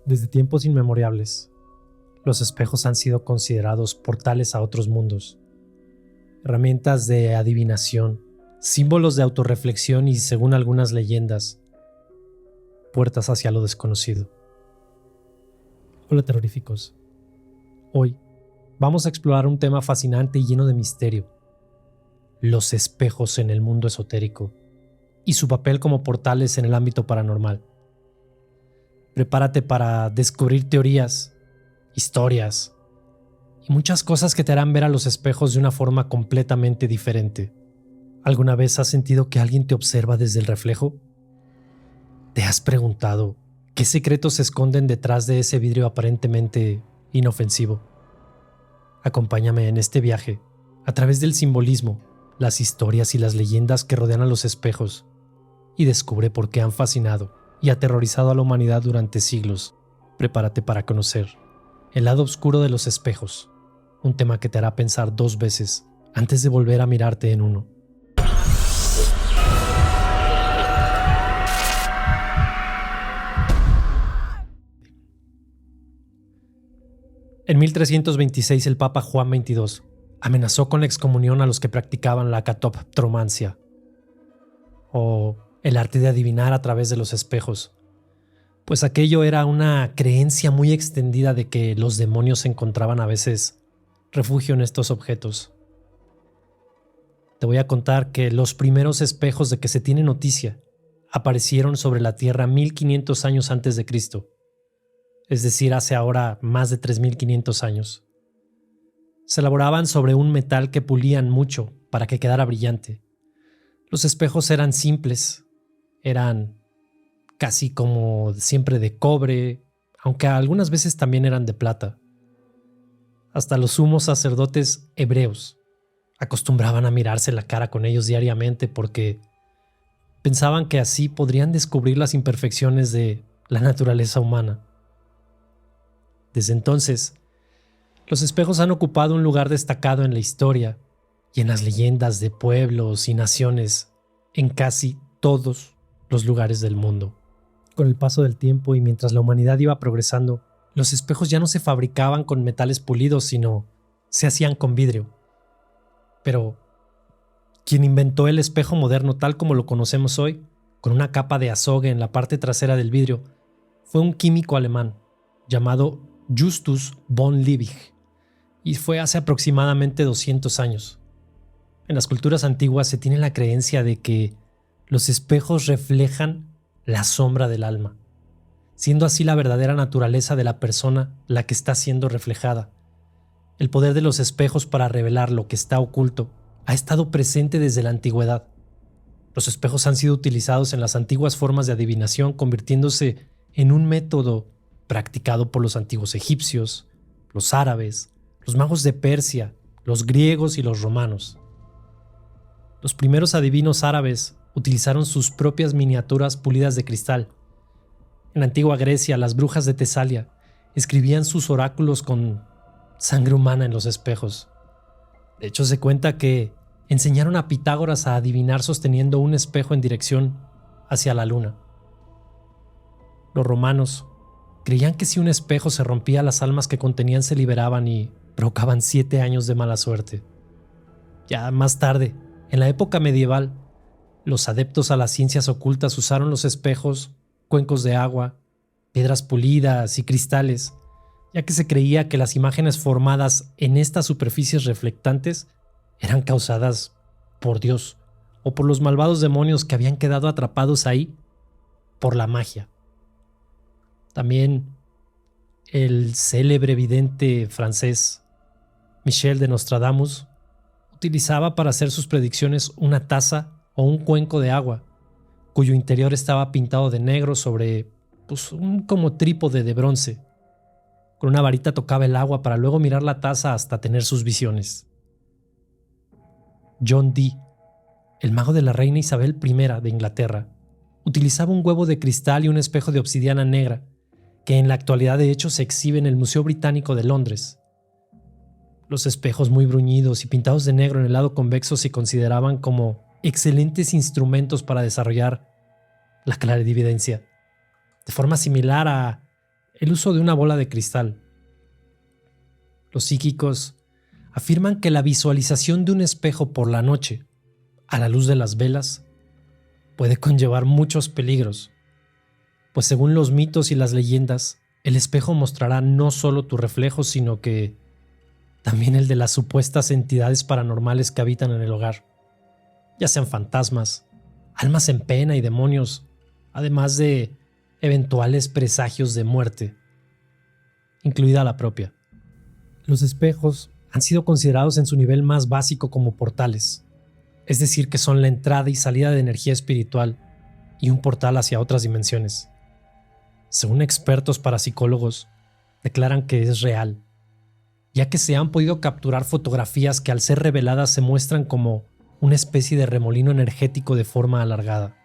Desde tiempos inmemoriales, los espejos han sido considerados portales a otros mundos, herramientas de adivinación, símbolos de autorreflexión y, según algunas leyendas, puertas hacia lo desconocido. Hola terroríficos. Hoy vamos a explorar un tema fascinante y lleno de misterio: los espejos en el mundo esotérico y su papel como portales en el ámbito paranormal. Prepárate para descubrir teorías, historias y muchas cosas que te harán ver a los espejos de una forma completamente diferente. ¿Alguna vez has sentido que alguien te observa desde el reflejo? ¿Te has preguntado qué secretos se esconden detrás de ese vidrio aparentemente inofensivo? Acompáñame en este viaje a través del simbolismo, las historias y las leyendas que rodean a los espejos, y descubre por qué han fascinado y aterrorizado a la humanidad durante siglos. Prepárate para conocer el lado oscuro de los espejos, un tema que te hará pensar dos veces antes de volver a mirarte en uno. En 1326 el Papa Juan XXII amenazó con la excomunión a los que practicaban la catoptromancia, o el arte de adivinar a través de los espejos, pues aquello era una creencia muy extendida de que los demonios encontraban a veces refugio en estos objetos. Te voy a contar que los primeros espejos de que se tiene noticia aparecieron sobre la Tierra 1500 años antes de Cristo, es decir, hace ahora más de 3500 años. Se elaboraban sobre un metal que pulían mucho para que quedara brillante. Los espejos eran simples, eran casi como siempre de cobre, aunque algunas veces también eran de plata. Hasta los sumos sacerdotes hebreos acostumbraban a mirarse la cara con ellos diariamente porque pensaban que así podrían descubrir las imperfecciones de la naturaleza humana. Desde entonces, los espejos han ocupado un lugar destacado en la historia y en las leyendas de pueblos y naciones en casi todos los lugares del mundo. Con el paso del tiempo y mientras la humanidad iba progresando, los espejos ya no se fabricaban con metales pulidos, sino se hacían con vidrio. Pero quien inventó el espejo moderno tal como lo conocemos hoy, con una capa de azogue en la parte trasera del vidrio, fue un químico alemán llamado Justus von Liebig, y fue hace aproximadamente 200 años. En las culturas antiguas se tiene la creencia de que los espejos reflejan la sombra del alma, siendo así la verdadera naturaleza de la persona la que está siendo reflejada. El poder de los espejos para revelar lo que está oculto ha estado presente desde la antigüedad. Los espejos han sido utilizados en las antiguas formas de adivinación, convirtiéndose en un método practicado por los antiguos egipcios, los árabes, los magos de Persia, los griegos y los romanos. Los primeros adivinos árabes utilizaron sus propias miniaturas pulidas de cristal. En la antigua Grecia, las brujas de Tesalia escribían sus oráculos con sangre humana en los espejos. De hecho, se cuenta que enseñaron a Pitágoras a adivinar sosteniendo un espejo en dirección hacia la luna. Los romanos creían que si un espejo se rompía, las almas que contenían se liberaban y provocaban 7 años de mala suerte. Ya más tarde, en la época medieval, los adeptos a las ciencias ocultas usaron los espejos, cuencos de agua, piedras pulidas y cristales, ya que se creía que las imágenes formadas en estas superficies reflectantes eran causadas por Dios o por los malvados demonios que habían quedado atrapados ahí por la magia. También el célebre vidente francés Michel de Nostradamus utilizaba para hacer sus predicciones una taza o un cuenco de agua, cuyo interior estaba pintado de negro sobre un como trípode de bronce. Con una varita tocaba el agua para luego mirar la taza hasta tener sus visiones. John Dee, el mago de la reina Isabel I de Inglaterra, utilizaba un huevo de cristal y un espejo de obsidiana negra, que en la actualidad de hecho se exhibe en el Museo Británico de Londres. Los espejos muy bruñidos y pintados de negro en el lado convexo se consideraban como excelentes instrumentos para desarrollar la clarividencia, de forma similar a el uso de una bola de cristal. Los psíquicos afirman que la visualización de un espejo por la noche, a la luz de las velas, puede conllevar muchos peligros, pues según los mitos y las leyendas, el espejo mostrará no solo tu reflejo, sino que también el de las supuestas entidades paranormales que habitan en el hogar, ya sean fantasmas, almas en pena y demonios, además de eventuales presagios de muerte, incluida la propia. Los espejos han sido considerados en su nivel más básico como portales, es decir, que son la entrada y salida de energía espiritual y un portal hacia otras dimensiones. Según expertos parapsicólogos, declaran que es real, ya que se han podido capturar fotografías que al ser reveladas se muestran como una especie de remolino energético de forma alargada.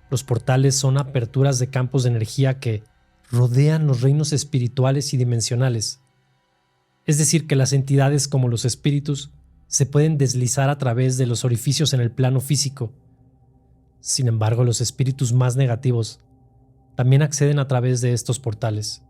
Los portales son aperturas de campos de energía que rodean los reinos espirituales y dimensionales, es decir, que las entidades como los espíritus se pueden deslizar a través de los orificios en el plano físico. Sin embargo, los espíritus más negativos también acceden a través de estos portales.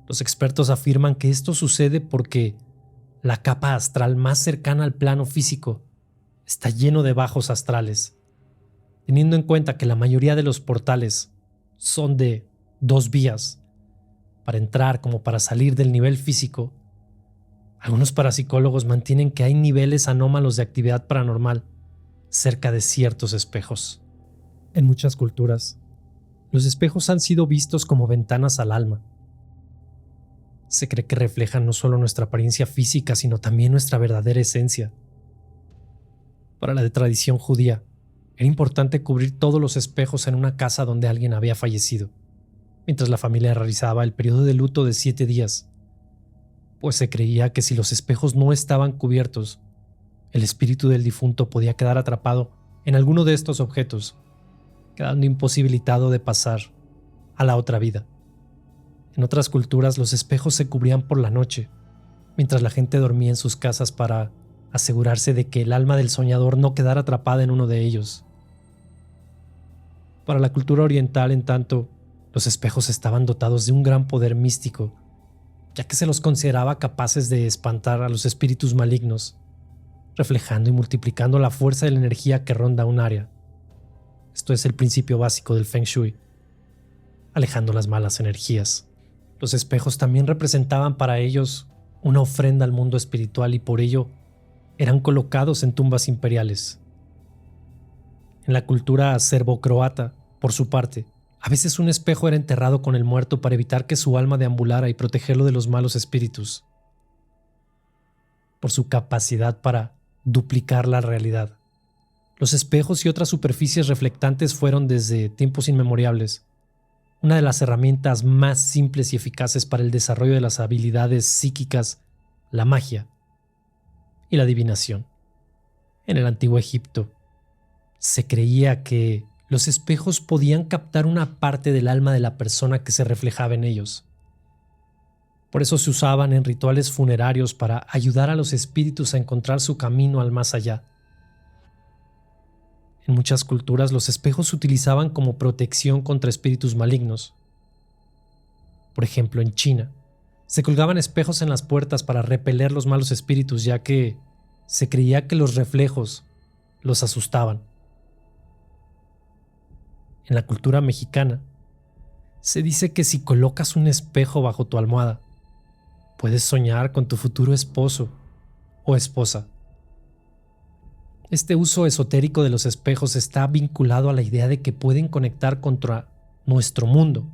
Los expertos afirman que esto sucede porque la capa astral más cercana al plano físico está lleno de bajos astrales, teniendo en cuenta que la mayoría de los portales son de 2 vías, para entrar como para salir del nivel físico. Algunos parapsicólogos mantienen que hay niveles anómalos de actividad paranormal cerca de ciertos espejos. En muchas culturas, los espejos han sido vistos como ventanas al alma. Se cree que reflejan no solo nuestra apariencia física, sino también nuestra verdadera esencia. Para la de tradición judía, era importante cubrir todos los espejos en una casa donde alguien había fallecido, mientras la familia realizaba el periodo de luto de 7 días, pues se creía que si los espejos no estaban cubiertos, el espíritu del difunto podía quedar atrapado en alguno de estos objetos, quedando imposibilitado de pasar a la otra vida. En otras culturas, los espejos se cubrían por la noche, mientras la gente dormía en sus casas para asegurarse de que el alma del soñador no quedara atrapada en uno de ellos. Para la cultura oriental, en tanto, los espejos estaban dotados de un gran poder místico, ya que se los consideraba capaces de espantar a los espíritus malignos, reflejando y multiplicando la fuerza de la energía que ronda un área. Esto es el principio básico del Feng Shui, alejando las malas energías. Los espejos también representaban para ellos una ofrenda al mundo espiritual y por ello eran colocados en tumbas imperiales. En la cultura serbo-croata, por su parte, a veces un espejo era enterrado con el muerto para evitar que su alma deambulara y protegerlo de los malos espíritus, por su capacidad para duplicar la realidad. Los espejos y otras superficies reflectantes fueron desde tiempos inmemoriales una de las herramientas más simples y eficaces para el desarrollo de las habilidades psíquicas, la magia y la adivinación. En el antiguo Egipto, se creía que los espejos podían captar una parte del alma de la persona que se reflejaba en ellos. Por eso se usaban en rituales funerarios para ayudar a los espíritus a encontrar su camino al más allá. En muchas culturas los espejos se utilizaban como protección contra espíritus malignos. Por ejemplo, en China, se colgaban espejos en las puertas para repeler los malos espíritus, ya que se creía que los reflejos los asustaban. En la cultura mexicana, se dice que si colocas un espejo bajo tu almohada, puedes soñar con tu futuro esposo o esposa. Este uso esotérico de los espejos está vinculado a la idea de que pueden conectar contra nuestro mundo,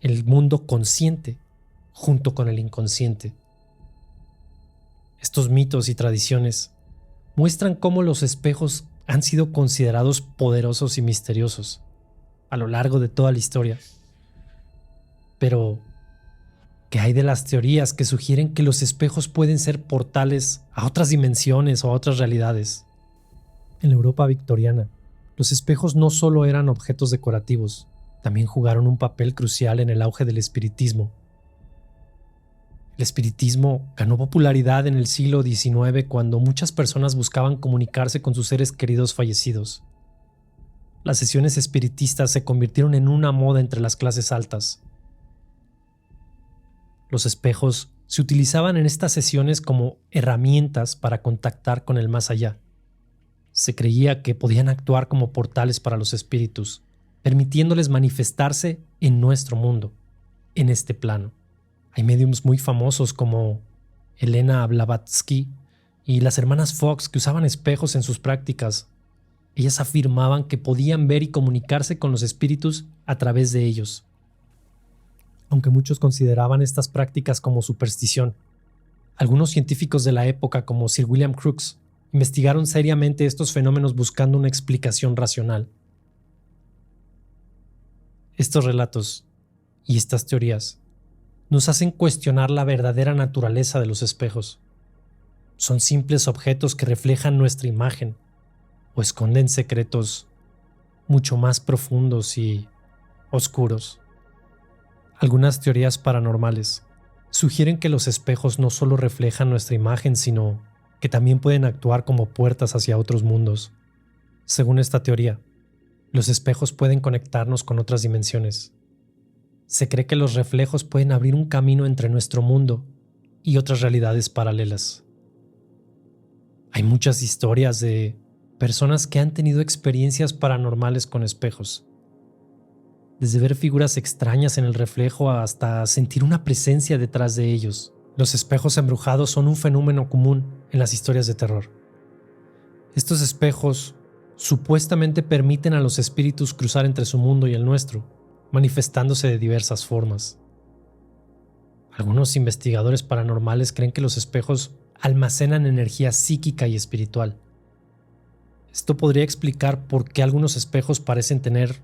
el mundo consciente, junto con el inconsciente. Estos mitos y tradiciones muestran cómo los espejos han sido considerados poderosos y misteriosos a lo largo de toda la historia. Pero, ¿qué hay de las teorías que sugieren que los espejos pueden ser portales a otras dimensiones o a otras realidades? En la Europa victoriana, los espejos no solo eran objetos decorativos, también jugaron un papel crucial en el auge del espiritismo. El espiritismo ganó popularidad en el siglo XIX cuando muchas personas buscaban comunicarse con sus seres queridos fallecidos. Las sesiones espiritistas se convirtieron en una moda entre las clases altas. Los espejos se utilizaban en estas sesiones como herramientas para contactar con el más allá. Se creía que podían actuar como portales para los espíritus, permitiéndoles manifestarse en nuestro mundo, en este plano. Hay mediums muy famosos como Elena Blavatsky y las hermanas Fox que usaban espejos en sus prácticas. Ellas afirmaban que podían ver y comunicarse con los espíritus a través de ellos. Aunque muchos consideraban estas prácticas como superstición, algunos científicos de la época, como Sir William Crookes, investigaron seriamente estos fenómenos buscando una explicación racional. Estos relatos y estas teorías nos hacen cuestionar la verdadera naturaleza de los espejos. ¿Son simples objetos que reflejan nuestra imagen o esconden secretos mucho más profundos y oscuros? Algunas teorías paranormales sugieren que los espejos no solo reflejan nuestra imagen, sino que también pueden actuar como puertas hacia otros mundos. Según esta teoría, los espejos pueden conectarnos con otras dimensiones. Se cree que los reflejos pueden abrir un camino entre nuestro mundo y otras realidades paralelas. Hay muchas historias de personas que han tenido experiencias paranormales con espejos. Desde ver figuras extrañas en el reflejo hasta sentir una presencia detrás de ellos. Los espejos embrujados son un fenómeno común en las historias de terror. Estos espejos supuestamente permiten a los espíritus cruzar entre su mundo y el nuestro, manifestándose de diversas formas. Algunos investigadores paranormales creen que los espejos almacenan energía psíquica y espiritual. Esto podría explicar por qué algunos espejos parecen tener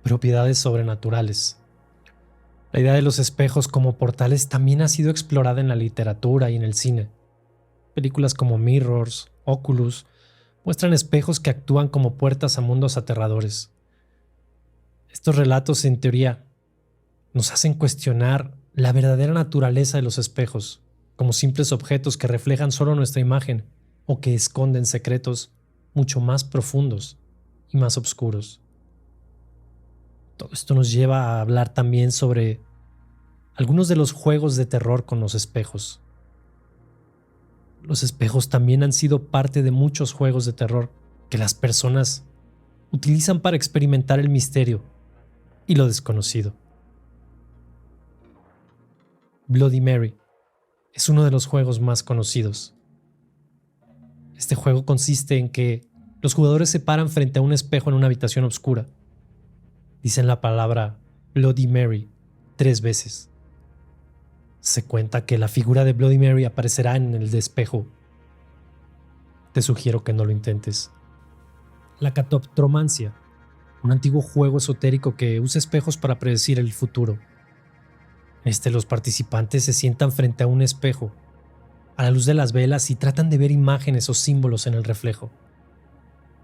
propiedades sobrenaturales. La idea de los espejos como portales también ha sido explorada en la literatura y en el cine. Películas como Mirrors, Oculus, muestran espejos que actúan como puertas a mundos aterradores. Estos relatos, en teoría, nos hacen cuestionar la verdadera naturaleza de los espejos, como simples objetos que reflejan solo nuestra imagen o que esconden secretos mucho más profundos y más oscuros. Todo esto nos lleva a hablar también sobre algunos de los juegos de terror con los espejos. Los espejos también han sido parte de muchos juegos de terror que las personas utilizan para experimentar el misterio y lo desconocido. Bloody Mary es uno de los juegos más conocidos. Este juego consiste en que los jugadores se paran frente a un espejo en una habitación oscura. Dicen la palabra Bloody Mary 3 veces. Se cuenta que la figura de Bloody Mary aparecerá en el espejo. Te sugiero que no lo intentes. La catoptromancia, un antiguo juego esotérico que usa espejos para predecir el futuro. Los participantes se sientan frente a un espejo, a la luz de las velas, y tratan de ver imágenes o símbolos en el reflejo.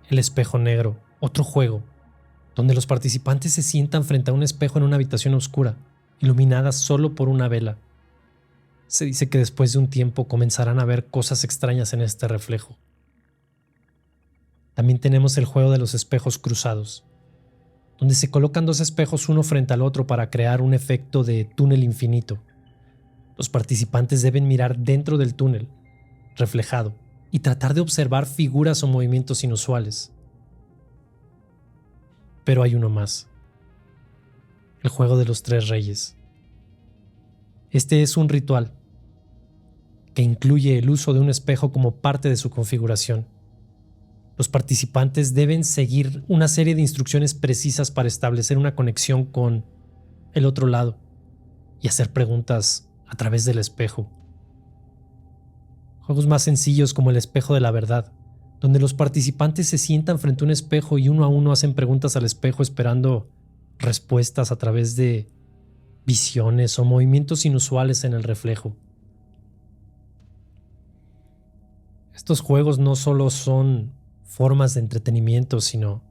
El espejo negro, otro juego, donde los participantes se sientan frente a un espejo en una habitación oscura, iluminada solo por una vela. Se dice que después de un tiempo comenzarán a ver cosas extrañas en este reflejo. También tenemos el juego de los espejos cruzados, donde se colocan 2 espejos uno frente al otro para crear un efecto de túnel infinito. Los participantes deben mirar dentro del túnel, reflejado, y tratar de observar figuras o movimientos inusuales. Pero hay uno más. El juego de los 3 reyes. Este es un ritual que incluye el uso de un espejo como parte de su configuración. Los participantes deben seguir una serie de instrucciones precisas para establecer una conexión con el otro lado y hacer preguntas a través del espejo. Juegos más sencillos como el espejo de la verdad, donde los participantes se sientan frente a un espejo y uno a uno hacen preguntas al espejo esperando respuestas a través de visiones o movimientos inusuales en el reflejo. Estos juegos no solo son formas de entretenimiento, sino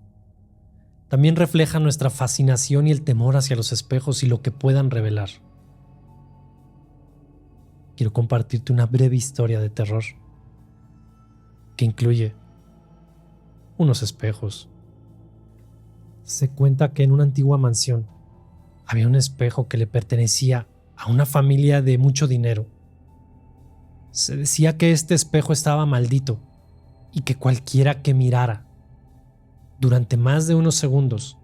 también reflejan nuestra fascinación y el temor hacia los espejos y lo que puedan revelar. Quiero compartirte una breve historia de terror que incluye unos espejos. Se cuenta que en una antigua mansión había un espejo que le pertenecía a una familia de mucho dinero. Se decía que este espejo estaba maldito y que cualquiera que mirara durante más de unos segundos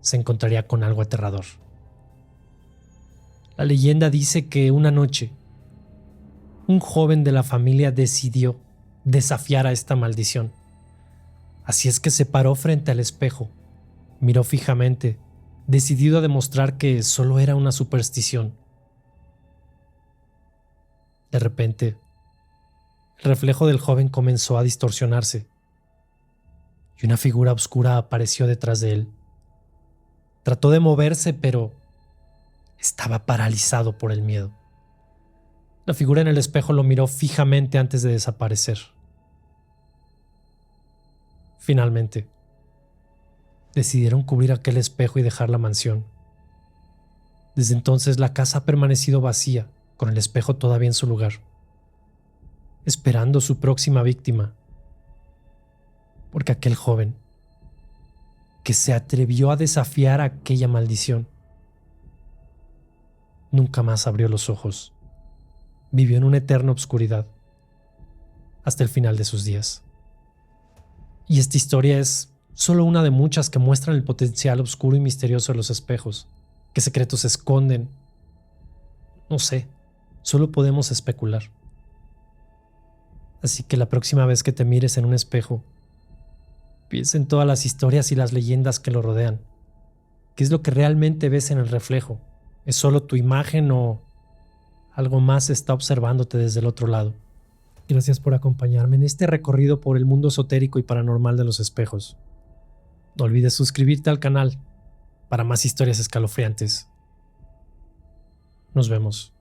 se encontraría con algo aterrador. La leyenda dice que una noche un joven de la familia decidió desafiar a esta maldición. Así es que se paró frente al espejo, miró fijamente, decidido a demostrar que solo era una superstición. De repente, el reflejo del joven comenzó a distorsionarse y una figura oscura apareció detrás de él. Trató de moverse, pero estaba paralizado por el miedo. La figura en el espejo lo miró fijamente antes de desaparecer. Finalmente, decidieron cubrir aquel espejo y dejar la mansión. Desde entonces la casa ha permanecido vacía, con el espejo todavía en su lugar, esperando su próxima víctima, porque aquel joven que se atrevió a desafiar aquella maldición nunca más abrió los ojos. Vivió en una eterna oscuridad hasta el final de sus días. Y esta historia es solo una de muchas que muestran el potencial oscuro y misterioso de los espejos. ¿Qué secretos se esconden? No sé, solo podemos especular. Así que la próxima vez que te mires en un espejo, piensa en todas las historias y las leyendas que lo rodean. ¿Qué es lo que realmente ves en el reflejo? ¿Es solo tu imagen o algo más está observándote desde el otro lado? Gracias por acompañarme en este recorrido por el mundo esotérico y paranormal de los espejos. No olvides suscribirte al canal para más historias escalofriantes. Nos vemos.